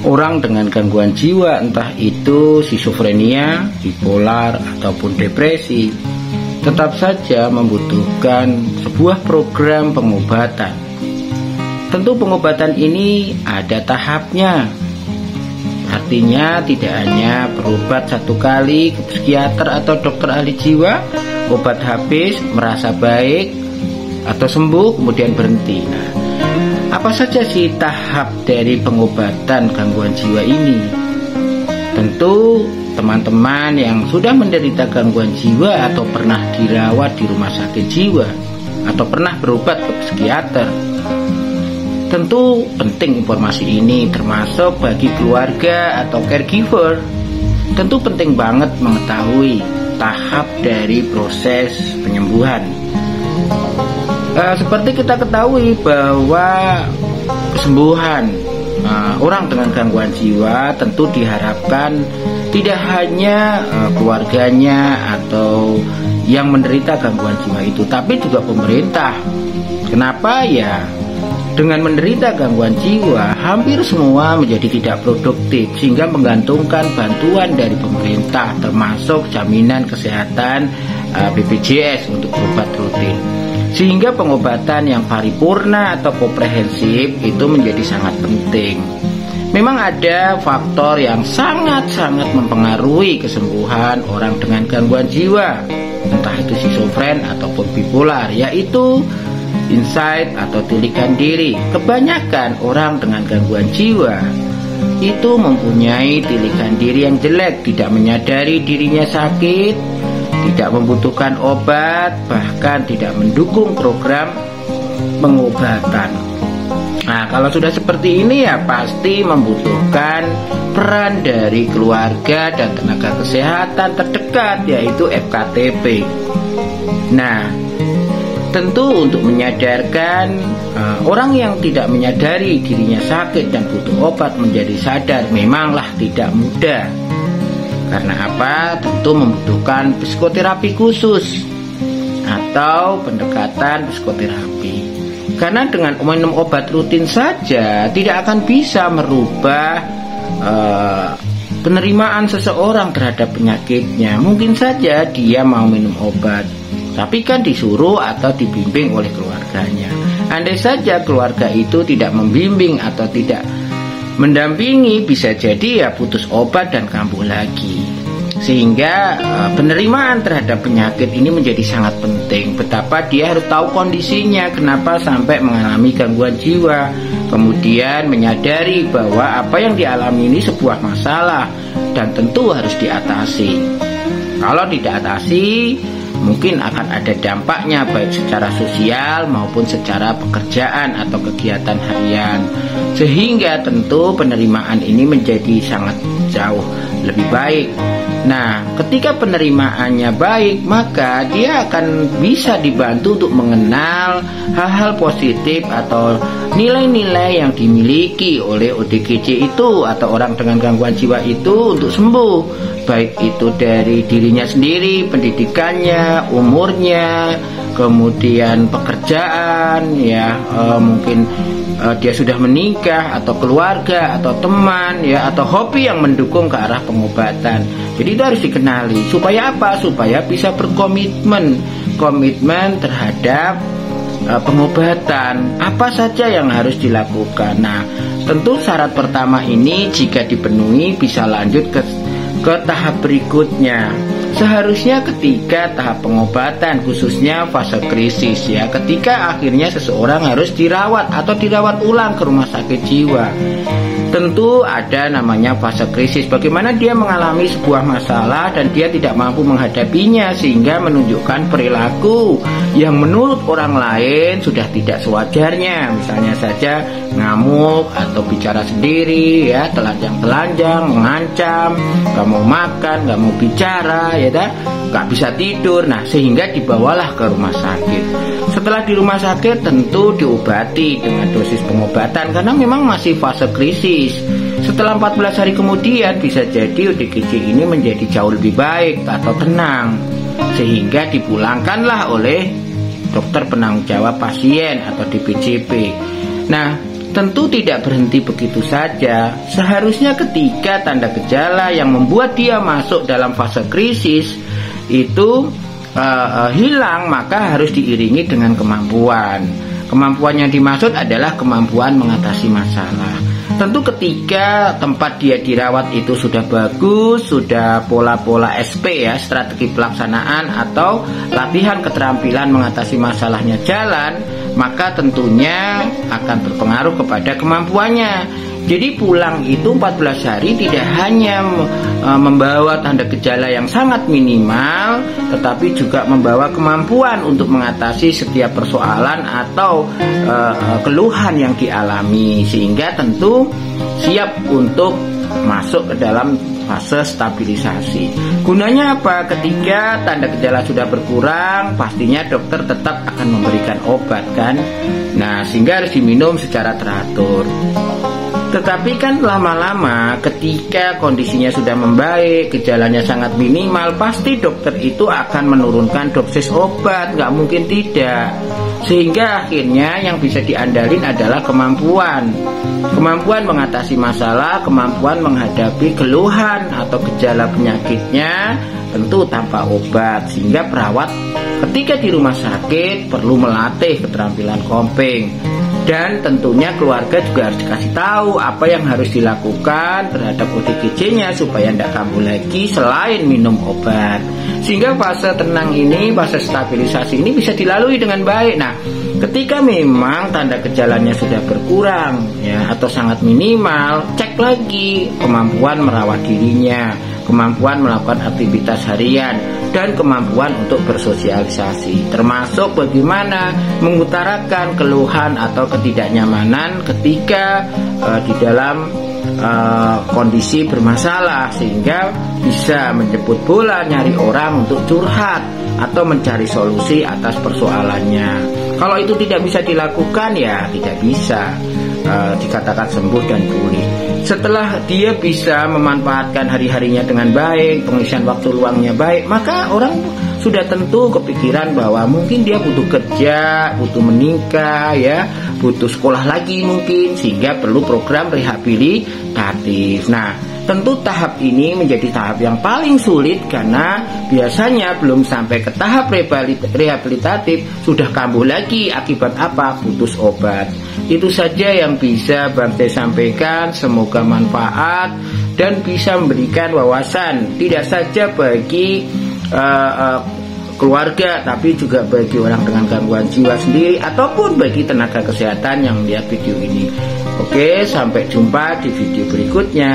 orang dengan gangguan jiwa, entah itu skizofrenia, bipolar, ataupun depresi, tetap saja membutuhkan sebuah program pengobatan. Tentu pengobatan ini ada tahapnya. Artinya tidak hanya berobat satu kali ke psikiater atau dokter ahli jiwa, obat habis, merasa baik atau sembuh, kemudian berhenti. Nah, apa saja sih tahap dari pengobatan gangguan jiwa ini? Tentu teman-teman yang sudah menderita gangguan jiwa atau pernah dirawat di rumah sakit jiwa atau pernah berobat ke psikiater, tentu penting informasi ini, termasuk bagi keluarga atau caregiver. Tentu penting banget mengetahui tahap dari proses penyembuhan. Seperti kita ketahui bahwa kesembuhan orang dengan gangguan jiwa tentu diharapkan tidak hanya keluarganya atau yang menderita gangguan jiwa itu, tapi juga pemerintah. Kenapa ya? Dengan menderita gangguan jiwa, hampir semua menjadi tidak produktif, sehingga menggantungkan bantuan dari pemerintah, termasuk jaminan kesehatan BPJS untuk obat rutin. Sehingga pengobatan yang paripurna atau komprehensif itu menjadi sangat penting. Memang ada faktor yang sangat-sangat mempengaruhi kesembuhan orang dengan gangguan jiwa, entah itu skizofren ataupun bipolar, yaitu insight atau tilikan diri. Kebanyakan orang dengan gangguan jiwa itu mempunyai tilikan diri yang jelek, tidak menyadari dirinya sakit, tidak membutuhkan obat, bahkan tidak mendukung program pengobatan. Nah, kalau sudah seperti ini ya pasti membutuhkan peran dari keluarga dan tenaga kesehatan terdekat, yaitu FKTP. Nah, tentu untuk menyadarkan orang yang tidak menyadari dirinya sakit dan butuh obat menjadi sadar memanglah tidak mudah. Karena apa? Tentu membutuhkan psikoterapi khusus atau pendekatan psikoterapi. Karena dengan minum obat rutin saja tidak akan bisa merubah penerimaan seseorang terhadap penyakitnya. Mungkin saja dia mau minum obat, tapi kan disuruh atau dibimbing oleh keluarganya. Andai saja keluarga itu tidak membimbing atau tidak mendampingi, bisa jadi ya putus obat dan kambuh lagi. Sehingga penerimaan terhadap penyakit ini menjadi sangat penting. Betapa dia harus tahu kondisinya, kenapa sampai mengalami gangguan jiwa, kemudian menyadari bahwa apa yang dialami ini sebuah masalah dan tentu harus diatasi. Kalau tidak atasi, mungkin akan ada dampaknya baik secara sosial maupun secara pekerjaan atau kegiatan harian. Sehingga tentu penerimaan ini menjadi sangat jauh lebih baik. Nah, ketika penerimaannya baik, maka dia akan bisa dibantu untuk mengenal hal-hal positif atau nilai-nilai yang dimiliki oleh ODGJ itu atau orang dengan gangguan jiwa itu untuk sembuh. Baik itu dari dirinya sendiri, pendidikannya, umurnya, kemudian pekerjaan, ya mungkin dia sudah menikah atau keluarga atau teman, ya atau hobi yang mendukung ke arah pengobatan. Jadi itu harus dikenali. Supaya apa? Supaya bisa berkomitmen terhadap pengobatan. Apa saja yang harus dilakukan? Nah, tentu syarat pertama ini jika dipenuhi bisa lanjut ke tahap berikutnya. Seharusnya ketika tahap pengobatan, khususnya fase krisis, ya ketika akhirnya seseorang harus dirawat atau dirawat ulang ke rumah sakit jiwa, tentu ada namanya fase krisis. Bagaimana dia mengalami sebuah masalah dan dia tidak mampu menghadapinya, sehingga menunjukkan perilaku yang menurut orang lain sudah tidak sewajarnya. Misalnya saja ngamuk atau bicara sendiri, ya telanjang-telanjang, mengancam, gak mau makan, gak mau bicara, ya gak bisa tidur. Nah, sehingga dibawalah ke rumah sakit. Setelah di rumah sakit tentu diobati dengan dosis pengobatan karena memang masih fase krisis. Setelah 14 hari kemudian bisa jadi ODGJ ini menjadi jauh lebih baik atau tenang, sehingga dipulangkanlah oleh dokter penanggung jawab pasien atau DPJP. Nah, tentu tidak berhenti begitu saja. Seharusnya ketika tanda gejala yang membuat dia masuk dalam fase krisis itu hilang, maka harus diiringi dengan kemampuan. Kemampuan yang dimaksud adalah kemampuan mengatasi masalah. Tentu ketika tempat dia dirawat itu sudah bagus, sudah pola-pola SP ya, strategi pelaksanaan atau latihan keterampilan mengatasi masalahnya jalan, maka tentunya akan berpengaruh kepada kemampuannya. Jadi pulang itu 14 hari tidak hanya membawa tanda gejala yang sangat minimal, tetapi juga membawa kemampuan untuk mengatasi setiap persoalan atau keluhan yang dialami, sehingga tentu siap untuk masuk ke dalam fase stabilisasi. Gunanya apa? Ketika tanda gejala sudah berkurang, pastinya dokter tetap akan memberikan obat kan. Nah, sehingga harus diminum secara teratur. Tetapi kan lama-lama ketika kondisinya sudah membaik, gejalanya sangat minimal, pasti dokter itu akan menurunkan dosis obat, nggak mungkin tidak. Sehingga akhirnya yang bisa diandalin adalah kemampuan mengatasi masalah, kemampuan menghadapi keluhan atau gejala penyakitnya, tentu tanpa obat. Sehingga perawat ketika di rumah sakit perlu melatih keterampilan coping. Dan tentunya keluarga juga harus dikasih tahu apa yang harus dilakukan terhadap ODGJ-nya supaya tidak kambuh lagi selain minum obat. Sehingga fase tenang ini, fase stabilisasi ini bisa dilalui dengan baik. Nah, ketika memang tanda gejalanya sudah berkurang ya atau sangat minimal, cek lagi kemampuan merawat dirinya, kemampuan melakukan aktivitas harian, dan kemampuan untuk bersosialisasi, termasuk bagaimana mengutarakan keluhan atau ketidaknyamanan ketika di dalam kondisi bermasalah, sehingga bisa menjemput bola, nyari orang untuk curhat atau mencari solusi atas persoalannya. Kalau itu tidak bisa dilakukan, ya tidak bisa dikatakan sembuh dan pulih. Setelah dia bisa memanfaatkan hari-harinya dengan baik, pengisian waktu luangnya baik, maka orang sudah tentu kepikiran bahwa mungkin dia butuh kerja, butuh menikah, ya, butuh sekolah lagi mungkin, sehingga perlu program rehabilitatif. Nah, tentu tahap ini menjadi tahap yang paling sulit karena biasanya belum sampai ke tahap rehabilitatif sudah kambuh lagi. Akibat apa? Putus obat. Itu saja yang bisa Bang Teh sampaikan. Semoga manfaat dan bisa memberikan wawasan tidak saja bagi keluarga, tapi juga bagi orang dengan gangguan jiwa sendiri ataupun bagi tenaga kesehatan yang melihat video ini. Oke, sampai jumpa di video berikutnya.